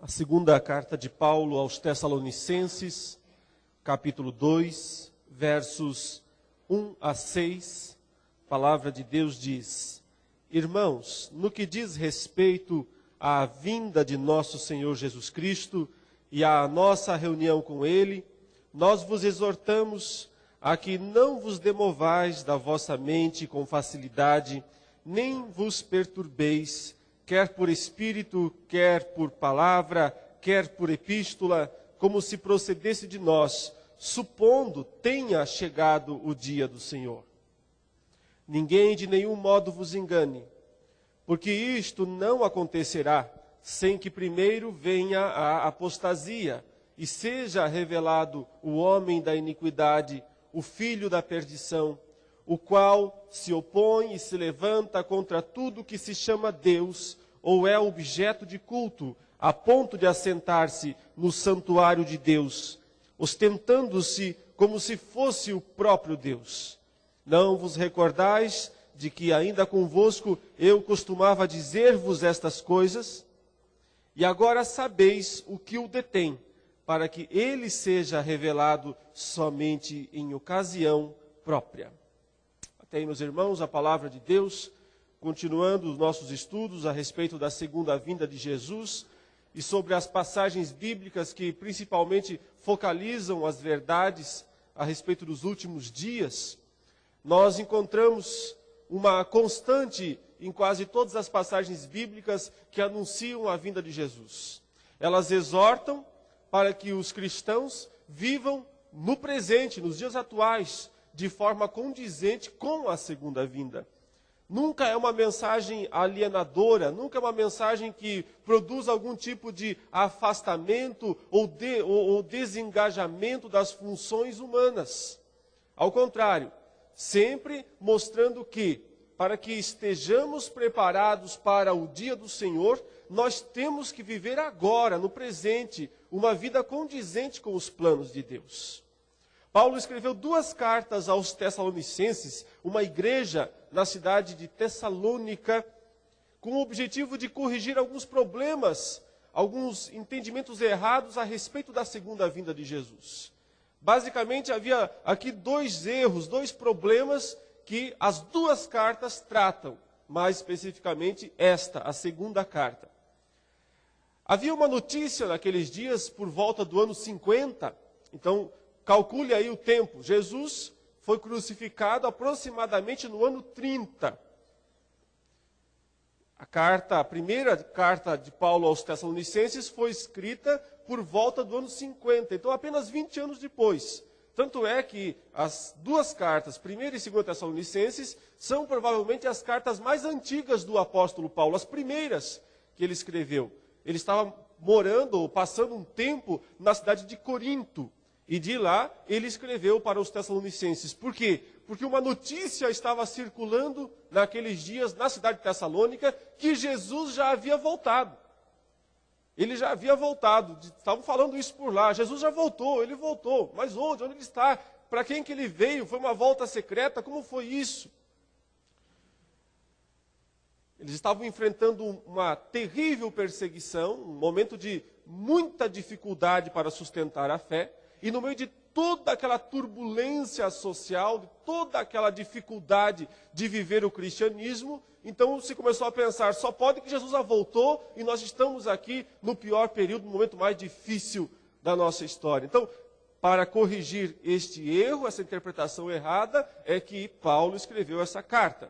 A segunda carta de Paulo aos Tessalonicenses, capítulo 2, versos 1 a 6, a palavra de Deus diz: Irmãos, no que diz respeito à vinda de nosso Senhor Jesus Cristo e à nossa reunião com Ele, nós vos exortamos a que não vos demovais da vossa mente com facilidade, nem vos perturbeis, quer por espírito, quer por palavra, quer por epístola, como se procedesse de nós, supondo tenha chegado o dia do Senhor. Ninguém de nenhum modo vos engane, porque isto não acontecerá sem que primeiro venha a apostasia e seja revelado o homem da iniquidade, o filho da perdição, o qual se opõe e se levanta contra tudo que se chama Deus ou é objeto de culto, a ponto de assentar-se no santuário de Deus, ostentando-se como se fosse o próprio Deus. Não vos recordais de que ainda convosco eu costumava dizer-vos estas coisas? E agora sabeis o que o detém, para que ele seja revelado somente em ocasião própria. Até aí, meus irmãos, a palavra de Deus, continuando os nossos estudos a respeito da segunda vinda de Jesus e sobre as passagens bíblicas que principalmente focalizam as verdades a respeito dos últimos dias, nós encontramos uma constante em quase todas as passagens bíblicas que anunciam a vinda de Jesus. Elas exortam para que os cristãos vivam no presente, nos dias atuais, de forma condizente com a segunda vinda. Nunca é uma mensagem alienadora, nunca é uma mensagem que produz algum tipo de afastamento ou desengajamento das funções humanas. Ao contrário, sempre mostrando que, para que estejamos preparados para o dia do Senhor, nós temos que viver agora, no presente, uma vida condizente com os planos de Deus. Paulo escreveu 2 cartas aos Tessalonicenses, uma igreja na cidade de Tessalônica, com o objetivo de corrigir alguns problemas, alguns entendimentos errados a respeito da segunda vinda de Jesus. Basicamente, havia aqui 2 erros, 2 problemas que as 2 cartas tratam, mais especificamente esta, a segunda carta. Havia uma notícia naqueles dias, por volta do ano 50, então calcule aí o tempo. Jesus foi crucificado aproximadamente no ano 30. A primeira carta de Paulo aos Tessalonicenses foi escrita por volta do ano 50, então apenas 20 anos depois. Tanto é que as 2 cartas, 1ª e 2ª Tessalonicenses, são provavelmente as cartas mais antigas do apóstolo Paulo, as primeiras que ele escreveu. Ele estava morando ou passando um tempo na cidade de Corinto. E de lá ele escreveu para os Tessalonicenses. Por quê? Porque uma notícia estava circulando naqueles dias na cidade de Tessalônica que Jesus já havia voltado. Ele já havia voltado, estavam falando isso por lá. Jesus já voltou, ele voltou. Mas onde? Onde ele está? Para quem que ele veio? Foi uma volta secreta? Como foi isso? Eles estavam enfrentando uma terrível perseguição, um momento de muita dificuldade para sustentar a fé. E no meio de toda aquela turbulência social, de toda aquela dificuldade de viver o cristianismo, então se começou a pensar, só pode que Jesus já voltou e nós estamos aqui no pior período, no momento mais difícil da nossa história. Então, para corrigir este erro, essa interpretação errada, é que Paulo escreveu essa carta.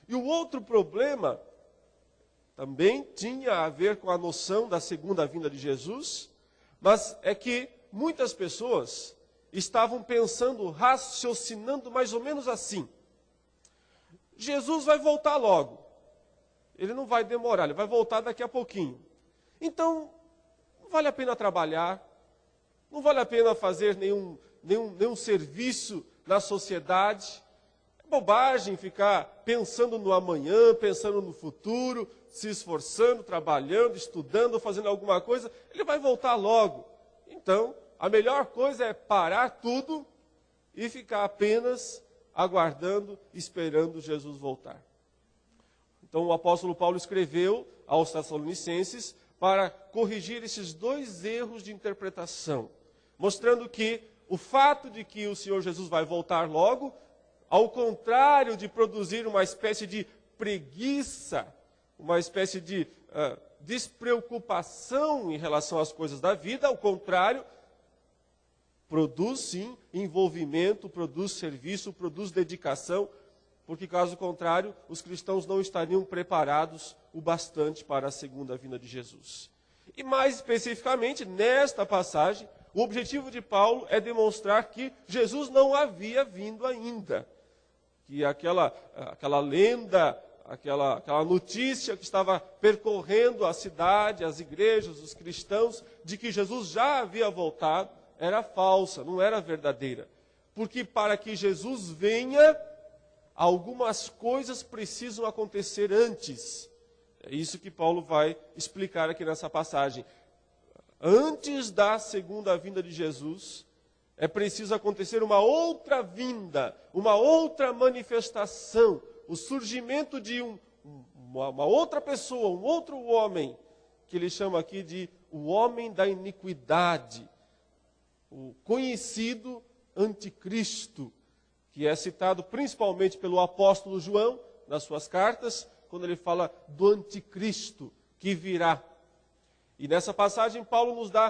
E o outro problema também tinha a ver com a noção da segunda vinda de Jesus, mas é que muitas pessoas estavam pensando, raciocinando mais ou menos assim: Jesus vai voltar logo. Ele não vai demorar, ele vai voltar daqui a pouquinho. Então, não vale a pena trabalhar, não vale a pena fazer nenhum serviço na sociedade. É bobagem ficar pensando no amanhã, pensando no futuro, se esforçando, trabalhando, estudando, fazendo alguma coisa. Ele vai voltar logo. Então, a melhor coisa é parar tudo e ficar apenas aguardando, esperando Jesus voltar. Então o apóstolo Paulo escreveu aos Tessalonicenses para corrigir esses dois erros de interpretação, mostrando que o fato de que o Senhor Jesus vai voltar logo, ao contrário de produzir uma espécie de preguiça, uma espécie de despreocupação em relação às coisas da vida, ao contrário, produz sim envolvimento, produz serviço, produz dedicação, porque caso contrário, os cristãos não estariam preparados o bastante para a segunda vinda de Jesus. E mais especificamente, nesta passagem, o objetivo de Paulo é demonstrar que Jesus não havia vindo ainda. Que aquela lenda, aquela notícia que estava percorrendo a cidade, as igrejas, os cristãos, de que Jesus já havia voltado, era falsa, não era verdadeira. Porque para que Jesus venha, algumas coisas precisam acontecer antes. É isso que Paulo vai explicar aqui nessa passagem. Antes da segunda vinda de Jesus, é preciso acontecer uma outra vinda, uma outra manifestação, o surgimento de uma outra pessoa, um outro homem, que ele chama aqui de o homem da iniquidade, o conhecido anticristo, que é citado principalmente pelo apóstolo João, nas suas cartas, quando ele fala do anticristo que virá. E nessa passagem, Paulo nos dá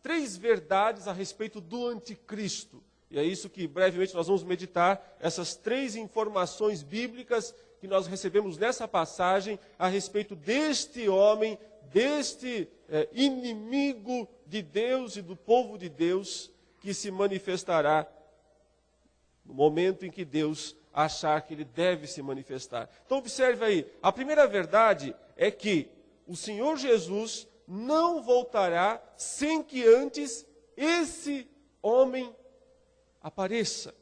3 verdades a respeito do anticristo. E é isso que brevemente nós vamos meditar, essas 3 informações bíblicas que nós recebemos nessa passagem a respeito deste homem, deste inimigo de Deus e do povo de Deus, que se manifestará no momento em que Deus achar que ele deve se manifestar. Então observe aí, a primeira verdade é que o Senhor Jesus não voltará sem que antes esse homem apareça.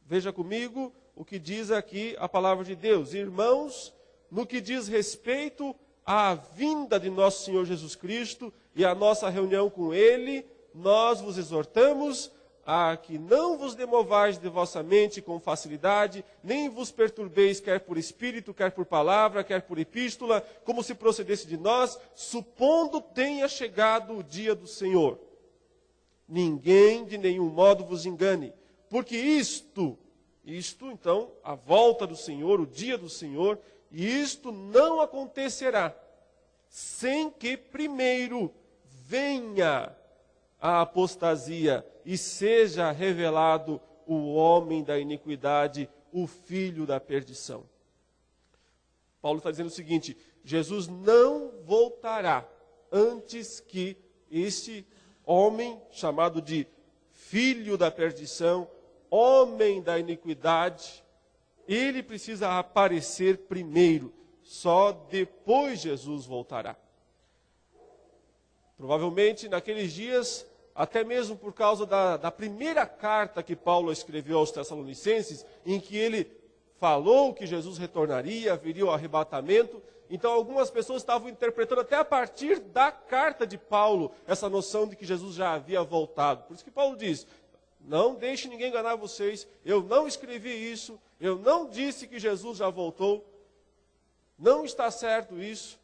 Veja comigo o que diz aqui a palavra de Deus. Irmãos, no que diz respeito à vinda de nosso Senhor Jesus Cristo e à nossa reunião com Ele, nós vos exortamos a que não vos demovais de vossa mente com facilidade, nem vos perturbeis quer por espírito, quer por palavra, quer por epístola, como se procedesse de nós, supondo tenha chegado o dia do Senhor. Ninguém de nenhum modo vos engane, porque isto então, a volta do Senhor, o dia do Senhor, isto não acontecerá sem que primeiro venha a apostasia e seja revelado o homem da iniquidade, o filho da perdição. Paulo está dizendo o seguinte: Jesus não voltará antes que este homem, chamado de filho da perdição, homem da iniquidade, ele precisa aparecer primeiro. Só depois Jesus voltará. Provavelmente naqueles dias, até mesmo por causa da primeira carta que Paulo escreveu aos Tessalonicenses, em que ele falou que Jesus retornaria, haveria o arrebatamento. Então algumas pessoas estavam interpretando até a partir da carta de Paulo essa noção de que Jesus já havia voltado. Por isso que Paulo diz: não deixe ninguém enganar vocês, eu não escrevi isso, eu não disse que Jesus já voltou. Não está certo isso,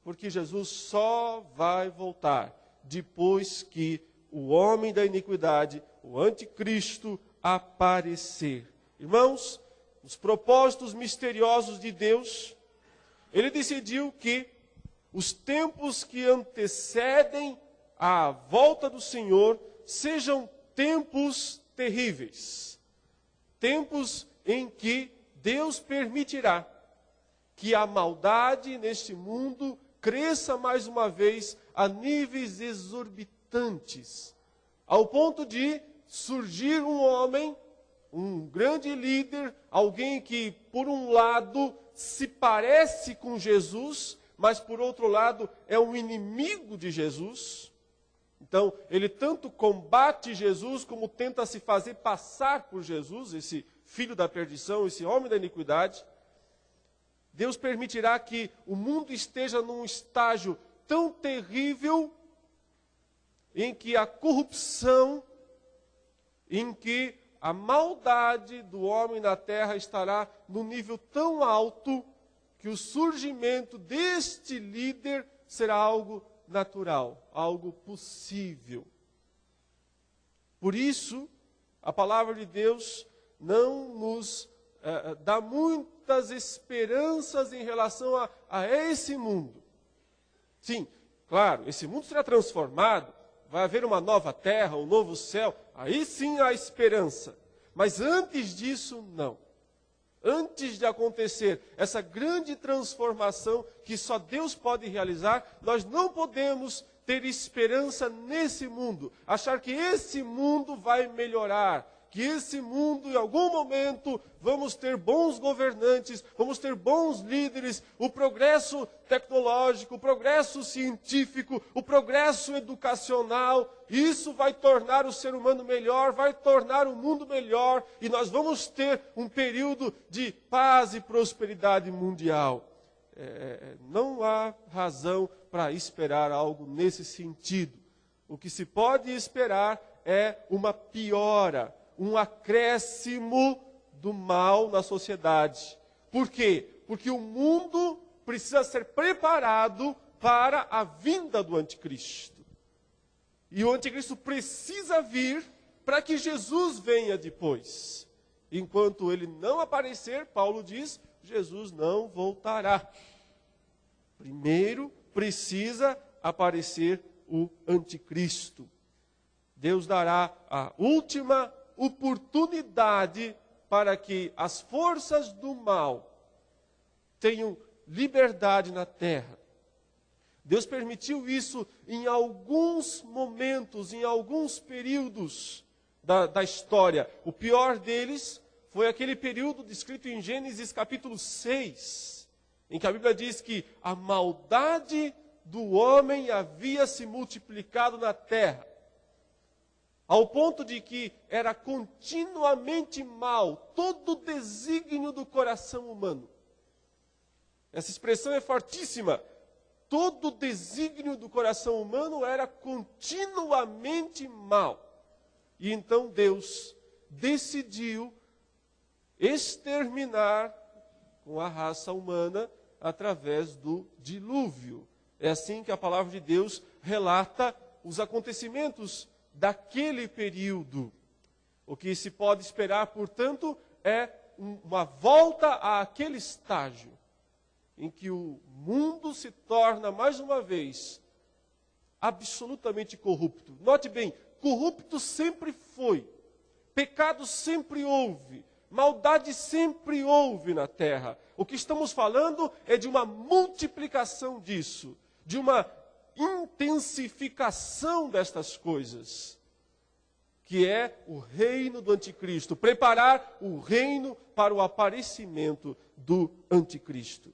porque Jesus só vai voltar depois que o homem da iniquidade, o anticristo, aparecer. Irmãos, os propósitos misteriosos de Deus, ele decidiu que os tempos que antecedem a volta do Senhor sejam tempos terríveis. Tempos em que Deus permitirá que a maldade neste mundo cresça mais uma vez a níveis exorbitantes, ao ponto de surgir um homem, um grande líder, alguém que, por um lado, se parece com Jesus, mas, por outro lado, é um inimigo de Jesus. Então, ele tanto combate Jesus, como tenta se fazer passar por Jesus, esse filho da perdição, esse homem da iniquidade. Deus permitirá que o mundo esteja num estágio tão terrível, em que a corrupção, em que a maldade do homem na terra estará num nível tão alto, que o surgimento deste líder será algo natural, algo possível. Por isso, a palavra de Deus não nos dá muitas esperanças em relação a esse mundo. Sim, claro, esse mundo será transformado, vai haver uma nova terra, um novo céu, aí sim há esperança. Mas antes disso, não. Antes de acontecer essa grande transformação que só Deus pode realizar, nós não podemos ter esperança nesse mundo, achar que esse mundo vai melhorar, que esse mundo, em algum momento, vamos ter bons governantes, vamos ter bons líderes, o progresso tecnológico, o progresso científico, o progresso educacional, isso vai tornar o ser humano melhor, vai tornar o mundo melhor, e nós vamos ter um período de paz e prosperidade mundial. Não há razão para esperar algo nesse sentido. O que se pode esperar é uma piora, um acréscimo do mal na sociedade. Por quê? Porque o mundo precisa ser preparado para a vinda do anticristo. E o anticristo precisa vir para que Jesus venha depois. Enquanto ele não aparecer, Paulo diz, Jesus não voltará. Primeiro precisa aparecer o anticristo. Deus dará a última oportunidade para que as forças do mal tenham liberdade na terra. Deus permitiu isso em alguns momentos, em alguns períodos da história. O pior deles foi aquele período descrito em Gênesis capítulo 6, em que a Bíblia diz que a maldade do homem havia se multiplicado na terra, ao ponto de que era continuamente mal todo o desígnio do coração humano. Essa expressão é fortíssima. Todo o desígnio do coração humano era continuamente mal. E então Deus decidiu exterminar com a raça humana através do dilúvio. É assim que a palavra de Deus relata os acontecimentos daquele período. O que se pode esperar, portanto, é uma volta àquele estágio em que o mundo se torna, mais uma vez, absolutamente corrupto. Note bem, corrupto sempre foi, pecado sempre houve, maldade sempre houve na terra. O que estamos falando é de uma multiplicação disso, de uma intensificação destas coisas, que é o reino do anticristo, preparar o reino para o aparecimento do anticristo.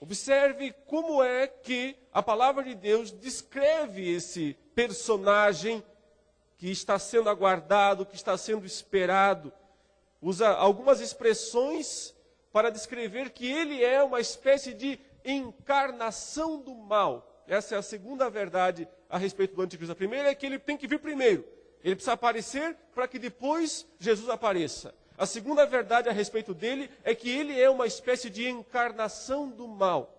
Observe como é que a palavra de Deus descreve esse personagem que está sendo aguardado, que está sendo esperado. Usa algumas expressões para descrever que ele é uma espécie de encarnação do mal. Essa é a segunda verdade a respeito do anticristo. A primeira é que ele tem que vir primeiro. Ele precisa aparecer para que depois Jesus apareça. A segunda verdade a respeito dele é que ele é uma espécie de encarnação do mal.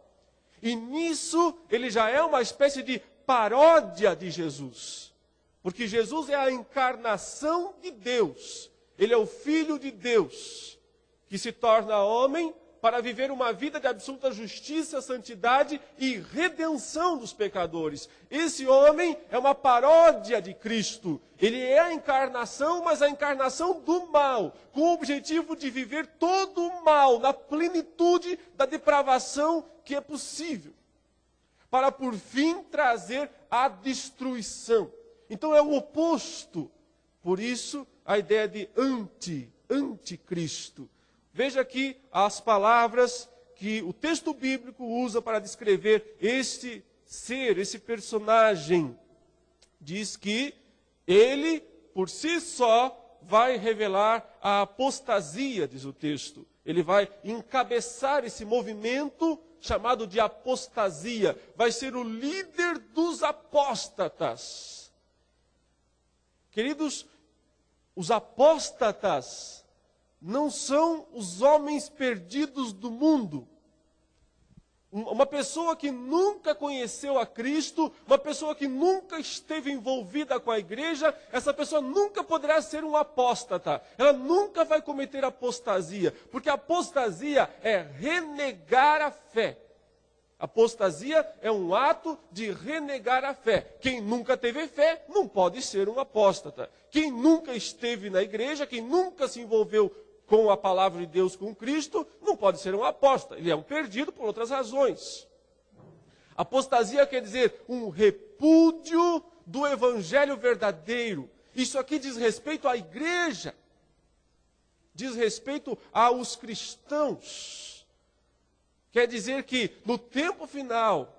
E nisso ele já é uma espécie de paródia de Jesus. Porque Jesus é a encarnação de Deus. Ele é o Filho de Deus, que se torna homem para viver uma vida de absoluta justiça, santidade e redenção dos pecadores. Esse homem é uma paródia de Cristo. Ele é a encarnação, mas a encarnação do mal, com o objetivo de viver todo o mal na plenitude da depravação que é possível, para por fim trazer a destruição. Então é o oposto. Por isso, a ideia de anticristo. Veja aqui as palavras que o texto bíblico usa para descrever este ser, esse personagem. Diz que ele, por si só, vai revelar a apostasia, diz o texto. Ele vai encabeçar esse movimento chamado de apostasia. Vai ser o líder dos apóstatas. Queridos, os apóstatas não são os homens perdidos do mundo. Uma pessoa que nunca conheceu a Cristo, uma pessoa que nunca esteve envolvida com a igreja, essa pessoa nunca poderá ser um apóstata. Ela nunca vai cometer apostasia, porque apostasia é renegar a fé. Apostasia é um ato de renegar a fé. Quem nunca teve fé não pode ser um apóstata. Quem nunca esteve na igreja, quem nunca se envolveu com a palavra de Deus, com Cristo, não pode ser um apóstata. Ele é um perdido por outras razões. Apostasia quer dizer um repúdio do evangelho verdadeiro. Isso aqui diz respeito à igreja. Diz respeito aos cristãos. Quer dizer que no tempo final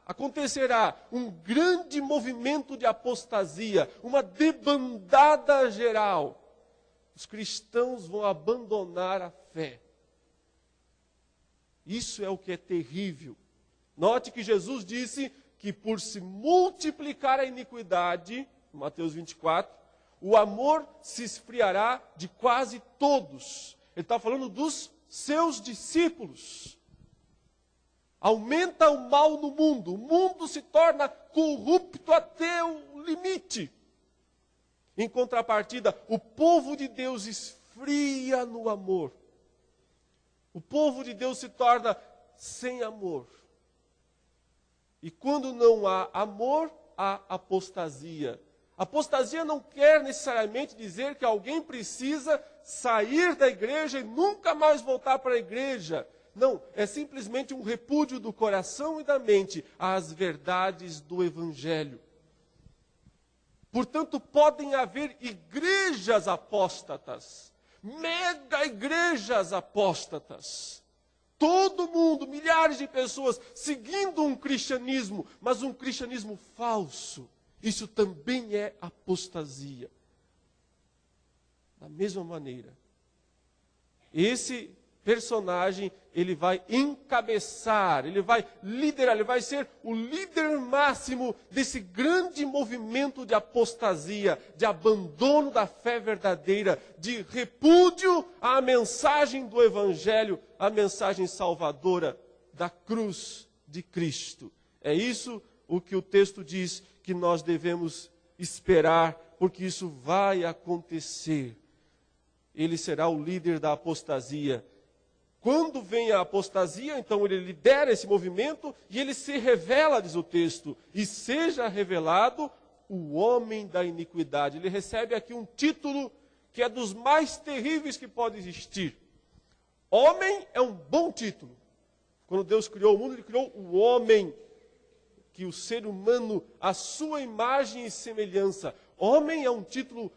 acontecerá um grande movimento de apostasia, uma debandada geral. Os cristãos vão abandonar a fé. Isso é o que é terrível. Note que Jesus disse que por se multiplicar a iniquidade, Mateus 24, o amor se esfriará de quase todos. Ele está falando dos seus discípulos. Aumenta o mal no mundo. O mundo se torna corrupto até o limite. Em contrapartida, o povo de Deus esfria no amor. O povo de Deus se torna sem amor. E quando não há amor, há apostasia. Apostasia não quer necessariamente dizer que alguém precisa sair da igreja e nunca mais voltar para a igreja. Não, é simplesmente um repúdio do coração e da mente às verdades do Evangelho. Portanto, podem haver igrejas apóstatas, mega igrejas apóstatas. Todo mundo, milhares de pessoas seguindo um cristianismo, mas um cristianismo falso. Isso também é apostasia. Da mesma maneira, esse personagem, ele vai encabeçar, ele vai liderar, ele vai ser o líder máximo desse grande movimento de apostasia, de abandono da fé verdadeira, de repúdio à mensagem do Evangelho, à mensagem salvadora da cruz de Cristo. É isso o que o texto diz que nós devemos esperar, porque isso vai acontecer. Ele será o líder da apostasia. Quando vem a apostasia, então ele lidera esse movimento e ele se revela, diz o texto, e seja revelado o homem da iniquidade. Ele recebe aqui um título que é dos mais terríveis que pode existir. Homem é um bom título. Quando Deus criou o mundo, ele criou o homem, que o ser humano, a sua imagem e semelhança. Homem é um título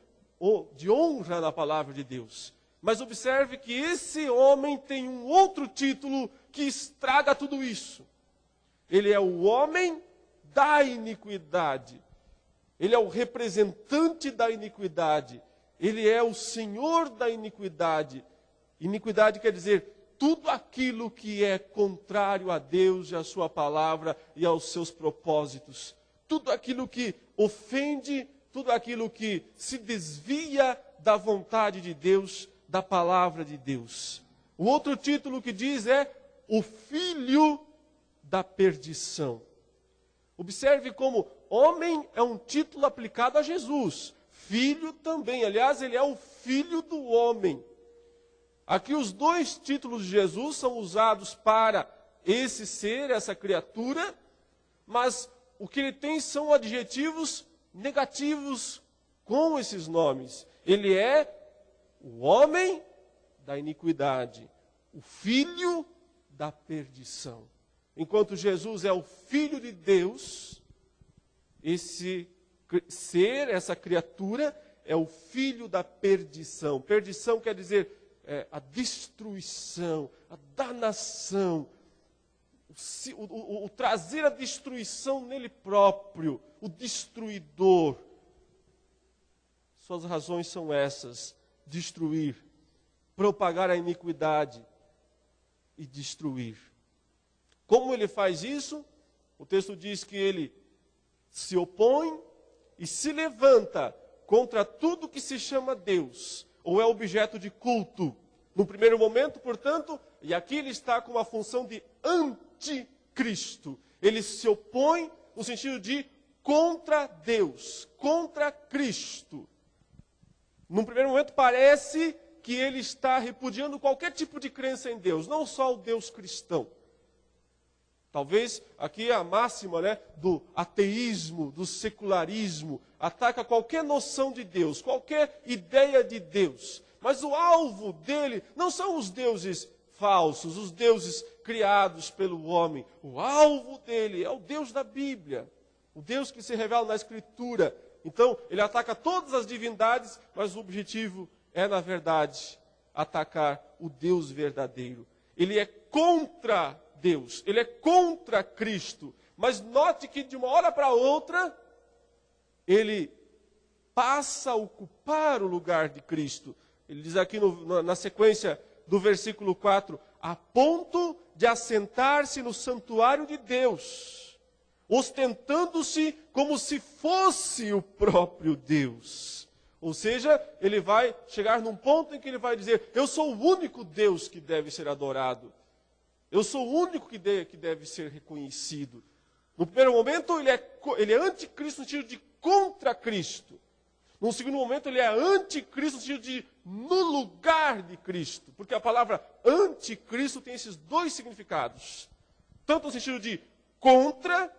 de honra na palavra de Deus. Mas observe que esse homem tem um outro título que estraga tudo isso. Ele é o homem da iniquidade. Ele é o representante da iniquidade. Ele é o senhor da iniquidade. Iniquidade quer dizer tudo aquilo que é contrário a Deus e à sua palavra e aos seus propósitos. Tudo aquilo que ofende, tudo aquilo que se desvia da vontade de Deus, da palavra de Deus. O outro título que diz é o filho da perdição. Observe como homem é um título aplicado a Jesus. Filho também, aliás, ele é o filho do homem. Aqui os dois títulos de Jesus são usados para esse ser, essa criatura, mas o que ele tem são adjetivos negativos com esses nomes. Ele é o homem da iniquidade, o filho da perdição. Enquanto Jesus é o Filho de Deus, esse ser, essa criatura, é o filho da perdição. Perdição quer dizer a destruição, a danação, o trazer a destruição nele próprio, o destruidor. Suas razões são essas: destruir, propagar a iniquidade e destruir. Como ele faz isso? O texto diz que ele se opõe e se levanta contra tudo que se chama Deus, ou é objeto de culto. No primeiro momento, portanto, e aqui ele está com a função de anticristo. Ele se opõe no sentido de contra Deus, contra Cristo. Num primeiro momento parece que ele está repudiando qualquer tipo de crença em Deus, não só o Deus cristão. Talvez aqui a máxima, do ateísmo, do secularismo, ataca qualquer noção de Deus, qualquer ideia de Deus. Mas o alvo dele não são os deuses falsos, os deuses criados pelo homem. O alvo dele é o Deus da Bíblia, o Deus que se revela na Escritura. Então, ele ataca todas as divindades, mas o objetivo é, na verdade, atacar o Deus verdadeiro. Ele é contra Deus, ele é contra Cristo. Mas note que de uma hora para outra, ele passa a ocupar o lugar de Cristo. Ele diz aqui na sequência do versículo 4, a ponto de assentar-se no santuário de Deus, ostentando-se como se fosse o próprio Deus. Ou seja, ele vai chegar num ponto em que ele vai dizer, eu sou o único Deus que deve ser adorado. Eu sou o único que deve ser reconhecido. No primeiro momento, ele é anticristo no sentido de contra Cristo. No segundo momento, ele é anticristo no sentido de no lugar de Cristo. Porque a palavra anticristo tem esses dois significados. Tanto no sentido de contra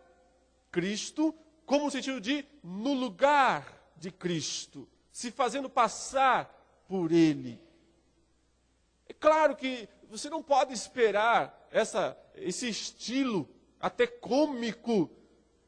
Cristo, como no sentido de no lugar de Cristo. Se fazendo passar por Ele. É claro que você não pode esperar esse estilo até cômico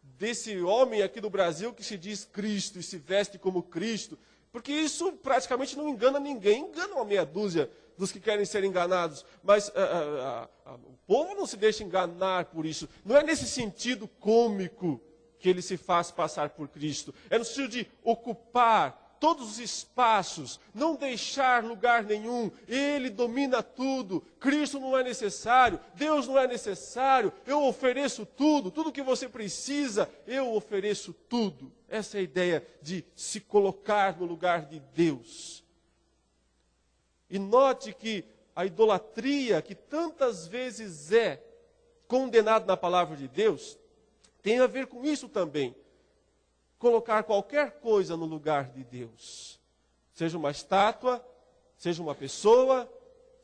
desse homem aqui do Brasil que se diz Cristo e se veste como Cristo. Porque isso praticamente não engana ninguém. Engana uma meia dúzia dos que querem ser enganados. Mas o povo não se deixa enganar por isso. Não é nesse sentido cômico que ele se faz passar por Cristo. É no sentido de ocupar todos os espaços, não deixar lugar nenhum. Ele domina tudo. Cristo não é necessário, Deus não é necessário. Eu ofereço tudo, tudo que você precisa, eu ofereço tudo. Essa é a ideia de se colocar no lugar de Deus. E note que a idolatria, que tantas vezes é condenada na palavra de Deus, tem a ver com isso também. Colocar qualquer coisa no lugar de Deus. Seja uma estátua, seja uma pessoa,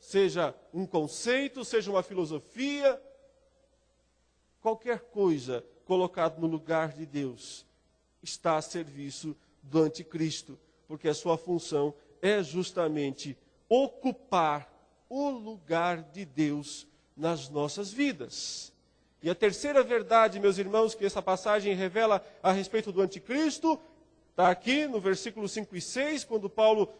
seja um conceito, seja uma filosofia. Qualquer coisa colocada no lugar de Deus está a serviço do anticristo. Porque a sua função é justamente ocupar o lugar de Deus nas nossas vidas. E a terceira verdade, meus irmãos, que essa passagem revela a respeito do anticristo, está aqui no versículo 5 e 6, quando Paulo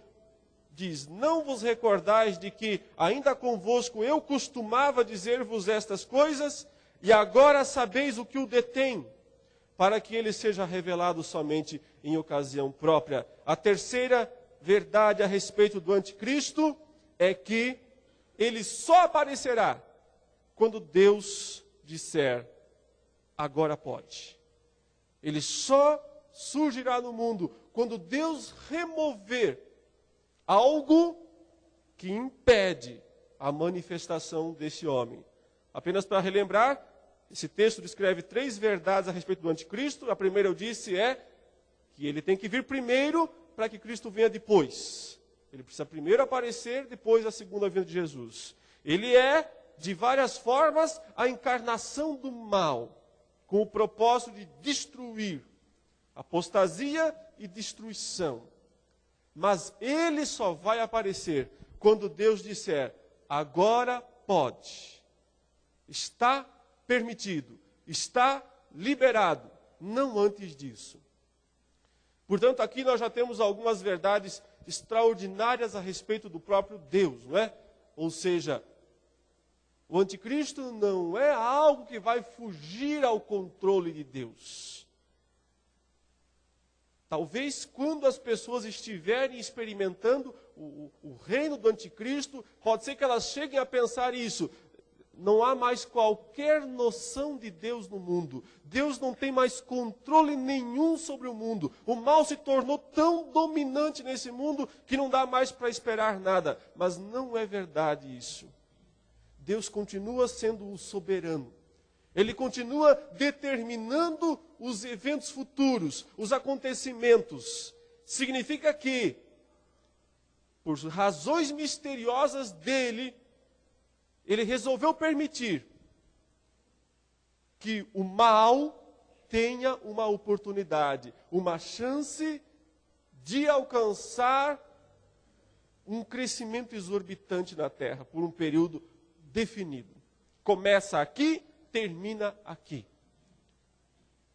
diz, não vos recordais de que ainda convosco eu costumava dizer-vos estas coisas, e agora sabeis o que o detém, para que ele seja revelado somente em ocasião própria. A terceira verdade a respeito do anticristo é que ele só aparecerá quando Deus disser, agora pode. Ele só surgirá no mundo quando Deus remover algo que impede a manifestação desse homem. Apenas para relembrar, esse texto descreve 3 verdades a respeito do anticristo. A primeira eu disse é que ele tem que vir primeiro para que Cristo venha depois. Ele precisa primeiro aparecer, depois a segunda vinda de Jesus. Ele é de várias formas, a encarnação do mal, com o propósito de destruir, apostasia e destruição. Mas ele só vai aparecer quando Deus disser, agora pode. Está permitido, está liberado, não antes disso. Portanto, aqui nós já temos algumas verdades extraordinárias a respeito do próprio Deus, não é? Ou seja, o anticristo não é algo que vai fugir ao controle de Deus. Talvez quando as pessoas estiverem experimentando o reino do anticristo, pode ser que elas cheguem a pensar isso. Não há mais qualquer noção de Deus no mundo. Deus não tem mais controle nenhum sobre o mundo. O mal se tornou tão dominante nesse mundo que não dá mais para esperar nada. Mas não é verdade isso. Deus continua sendo o soberano. Ele continua determinando os eventos futuros, os acontecimentos. Significa que, por razões misteriosas dele, ele resolveu permitir que o mal tenha uma oportunidade, uma chance de alcançar um crescimento exorbitante na terra por um período definido. Começa aqui, termina aqui.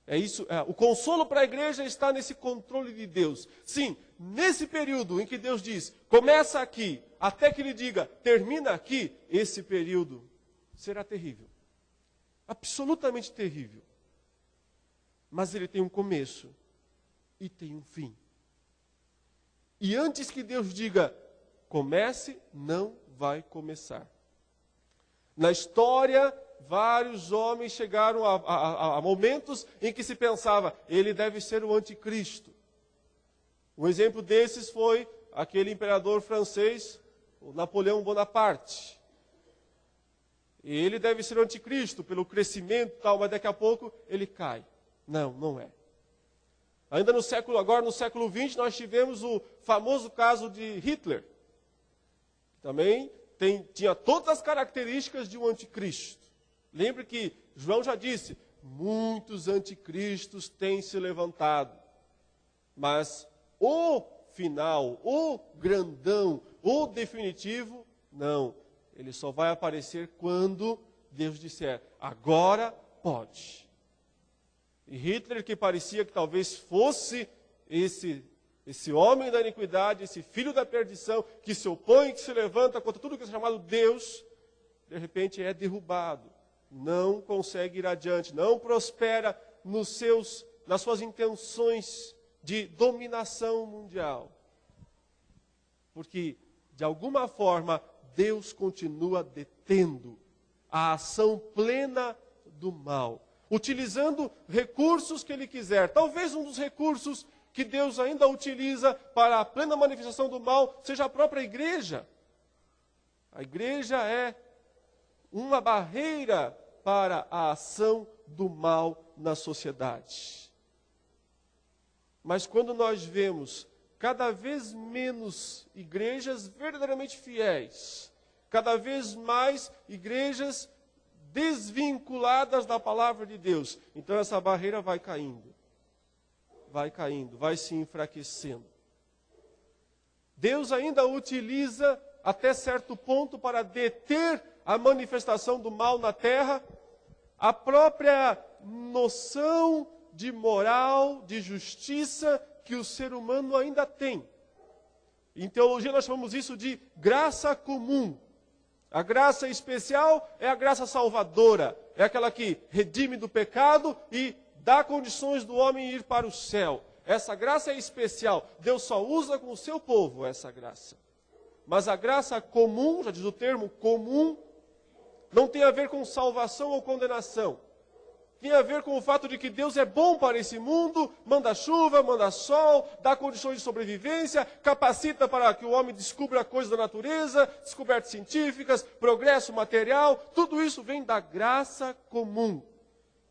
É isso. O consolo para a igreja está nesse controle de Deus. Sim, nesse período em que Deus diz, começa aqui, até que ele diga, termina aqui, esse período será terrível. Absolutamente terrível. Mas ele tem um começo e tem um fim. E antes que Deus diga, comece, não vai começar. Na história, vários homens chegaram a momentos em que se pensava, ele deve ser o anticristo. Um exemplo desses foi aquele imperador francês, o Napoleão Bonaparte. Ele deve ser o anticristo pelo crescimento e tal, mas daqui a pouco ele cai. Não, não é. Ainda no século XX, nós tivemos o famoso caso de Hitler. Também tinha todas as características de um anticristo. Lembre que João já disse, muitos anticristos têm se levantado. Mas o final, o grandão, o definitivo, não. Ele só vai aparecer quando Deus disser, agora pode. E Hitler, que parecia que talvez fosse esse homem da iniquidade, esse filho da perdição, que se opõe, que se levanta contra tudo que é chamado Deus, de repente é derrubado. Não consegue ir adiante, não prospera nas suas intenções de dominação mundial. Porque, de alguma forma, Deus continua detendo a ação plena do mal, utilizando recursos que Ele quiser. Talvez um dos recursos que Deus ainda utiliza para a plena manifestação do mal seja a própria igreja. A igreja é uma barreira para a ação do mal na sociedade. Mas quando nós vemos cada vez menos igrejas verdadeiramente fiéis, cada vez mais igrejas desvinculadas da palavra de Deus, então essa barreira vai caindo, vai se enfraquecendo. Deus ainda utiliza até certo ponto para deter a manifestação do mal na terra, a própria noção de moral, de justiça que o ser humano ainda tem. Em teologia nós chamamos isso de graça comum. A graça especial é a graça salvadora, é aquela que redime do pecado e dá condições do homem ir para o céu. Essa graça é especial, Deus só usa com o seu povo essa graça. Mas a graça comum, já diz o termo comum, não tem a ver com salvação ou condenação. Tem a ver com o fato de que Deus é bom para esse mundo, manda chuva, manda sol, dá condições de sobrevivência, capacita para que o homem descubra coisas da natureza, descobertas científicas, progresso material, tudo isso vem da graça comum.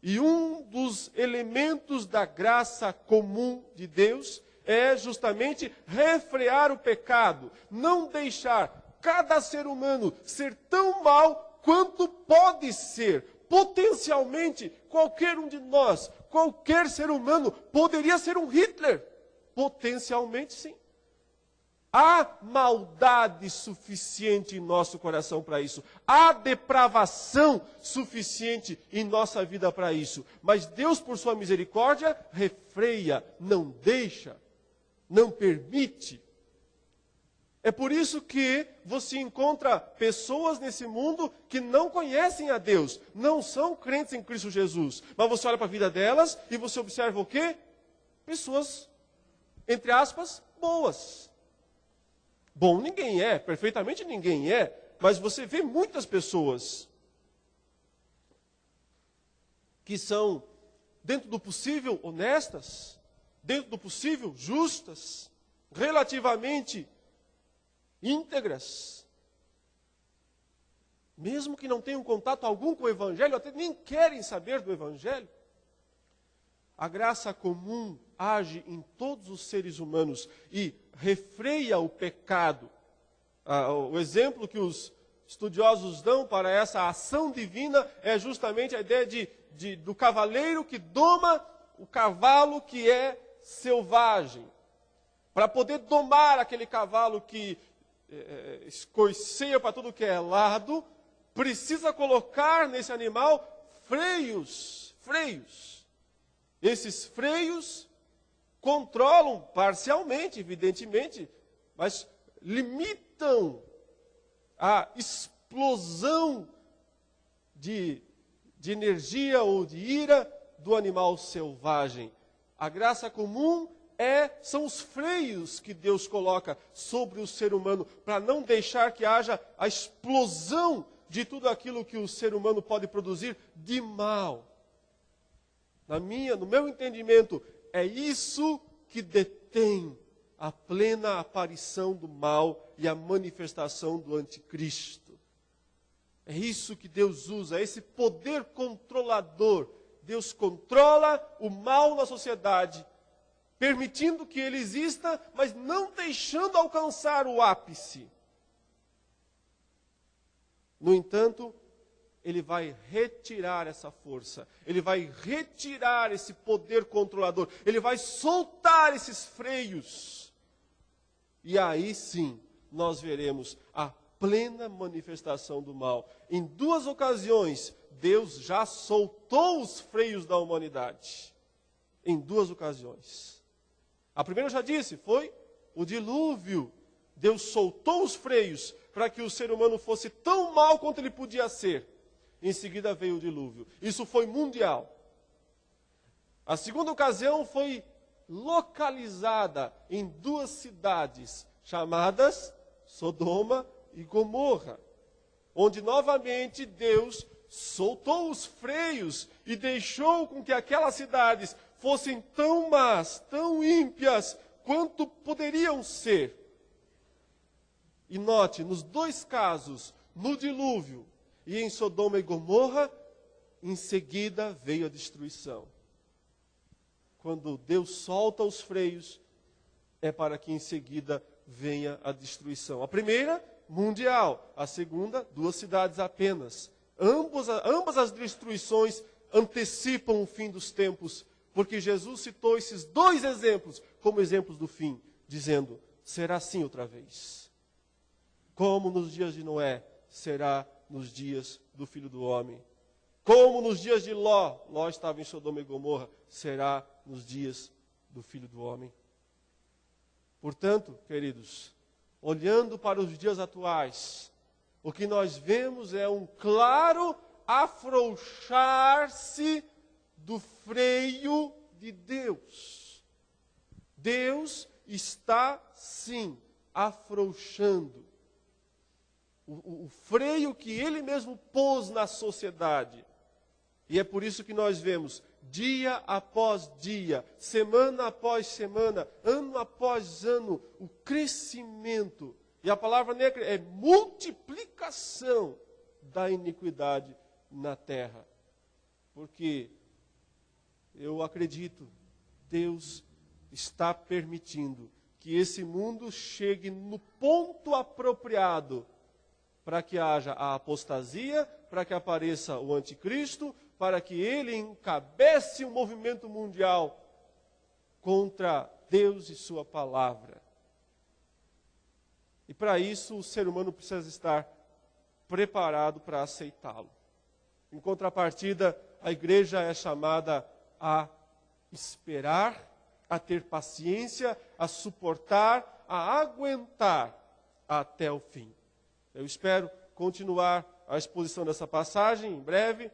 E um dos elementos da graça comum de Deus é justamente refrear o pecado, não deixar cada ser humano ser tão mau quanto pode ser. Potencialmente, qualquer um de nós, qualquer ser humano, poderia ser um Hitler. Potencialmente, sim. Há maldade suficiente em nosso coração para isso. Há depravação suficiente em nossa vida para isso. Mas Deus, por sua misericórdia, refreia, não deixa, não permite. É por isso que você encontra pessoas nesse mundo que não conhecem a Deus, não são crentes em Cristo Jesus. Mas você olha para a vida delas e você observa o quê? Pessoas, entre aspas, boas. Bom ninguém é, perfeitamente ninguém é, mas você vê muitas pessoas que são, dentro do possível, honestas, dentro do possível, justas, relativamente íntegras. mesmo que não tenham contato algum com o Evangelho, até nem querem saber do Evangelho. A graça comum age em todos os seres humanos e refreia o pecado. O exemplo que os estudiosos dão para essa ação divina é justamente a ideia do cavaleiro que doma o cavalo que é selvagem. Para poder domar aquele cavalo que escoiceia para tudo que é lado, precisa colocar nesse animal freios. Esses freios controlam parcialmente, evidentemente, mas limitam a explosão de energia ou de ira do animal selvagem. A graça comum são os freios que Deus coloca sobre o ser humano para não deixar que haja a explosão de tudo aquilo que o ser humano pode produzir de mal. No meu entendimento, é isso que detém a plena aparição do mal e a manifestação do anticristo. É isso que Deus usa, esse poder controlador. Deus controla o mal na sociedade, permitindo que ele exista, mas não deixando alcançar o ápice. No entanto, ele vai retirar essa força, ele vai retirar esse poder controlador, ele vai soltar esses freios. E aí sim, nós veremos a plena manifestação do mal. Em 2 ocasiões, Deus já soltou os freios da humanidade. Em 2 ocasiões. A primeira eu já disse, foi o dilúvio. Deus soltou os freios para que o ser humano fosse tão mal quanto ele podia ser. Em seguida veio o dilúvio. Isso foi mundial. A segunda ocasião foi localizada em 2 cidades chamadas Sodoma e Gomorra, onde novamente Deus soltou os freios e deixou com que aquelas cidades fossem tão más, tão ímpias, quanto poderiam ser. E note, nos 2 casos, no dilúvio e em Sodoma e Gomorra, em seguida veio a destruição. Quando Deus solta os freios, é para que em seguida venha a destruição. A primeira, mundial. A segunda, 2 cidades apenas. Ambas as destruições antecipam o fim dos tempos, porque Jesus citou esses 2 exemplos como exemplos do fim, dizendo, será assim outra vez. Como nos dias de Noé, será nos dias do Filho do Homem. Como nos dias de Ló estava em Sodoma e Gomorra, será nos dias do Filho do Homem. Portanto, queridos, olhando para os dias atuais, o que nós vemos é um claro afrouxar-se do freio de Deus. Deus está, sim, afrouxando o freio que Ele mesmo pôs na sociedade. E é por isso que nós vemos, dia após dia, semana após semana, ano após ano, o crescimento. E a palavra negra é multiplicação da iniquidade na terra. Porque eu acredito, Deus está permitindo que esse mundo chegue no ponto apropriado para que haja a apostasia, para que apareça o anticristo, para que ele encabece um movimento mundial contra Deus e sua palavra. E para isso o ser humano precisa estar preparado para aceitá-lo. Em contrapartida, a igreja é chamada a esperar, a ter paciência, a suportar, a aguentar até o fim. Eu espero continuar a exposição dessa passagem em breve,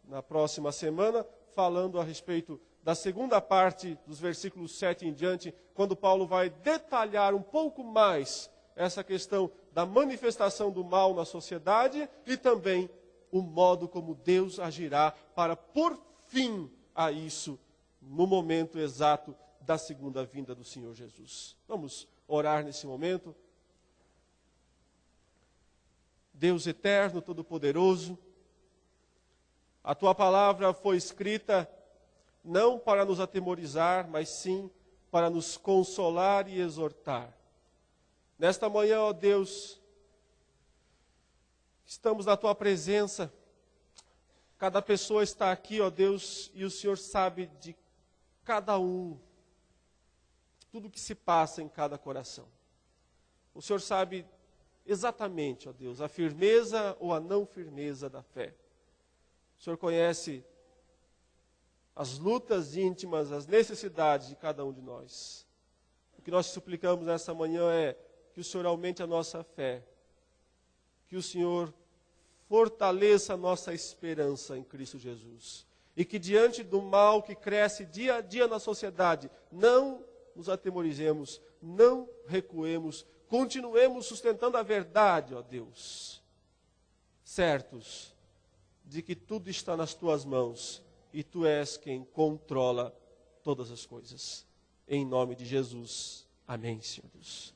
na próxima semana, falando a respeito da segunda parte dos versículos 7 em diante, quando Paulo vai detalhar um pouco mais essa questão da manifestação do mal na sociedade e também o modo como Deus agirá para pôr fim a isso no momento exato da segunda vinda do Senhor Jesus. Vamos orar nesse momento. Deus eterno, todo-poderoso, a tua palavra foi escrita não para nos atemorizar, mas sim para nos consolar e exortar. Nesta manhã, ó Deus, estamos na tua presença. Cada pessoa está aqui, ó Deus, e o Senhor sabe de cada um, tudo que se passa em cada coração. O Senhor sabe exatamente, ó Deus, a firmeza ou a não firmeza da fé. O Senhor conhece as lutas íntimas, as necessidades de cada um de nós. O que nós suplicamos nessa manhã é que o Senhor aumente a nossa fé, que o Senhor fortaleça a nossa esperança em Cristo Jesus. E que diante do mal que cresce dia a dia na sociedade, não nos atemorizemos, não recuemos, continuemos sustentando a verdade, ó Deus, certos de que tudo está nas tuas mãos e tu és quem controla todas as coisas. Em nome de Jesus. Amém, Senhor Deus.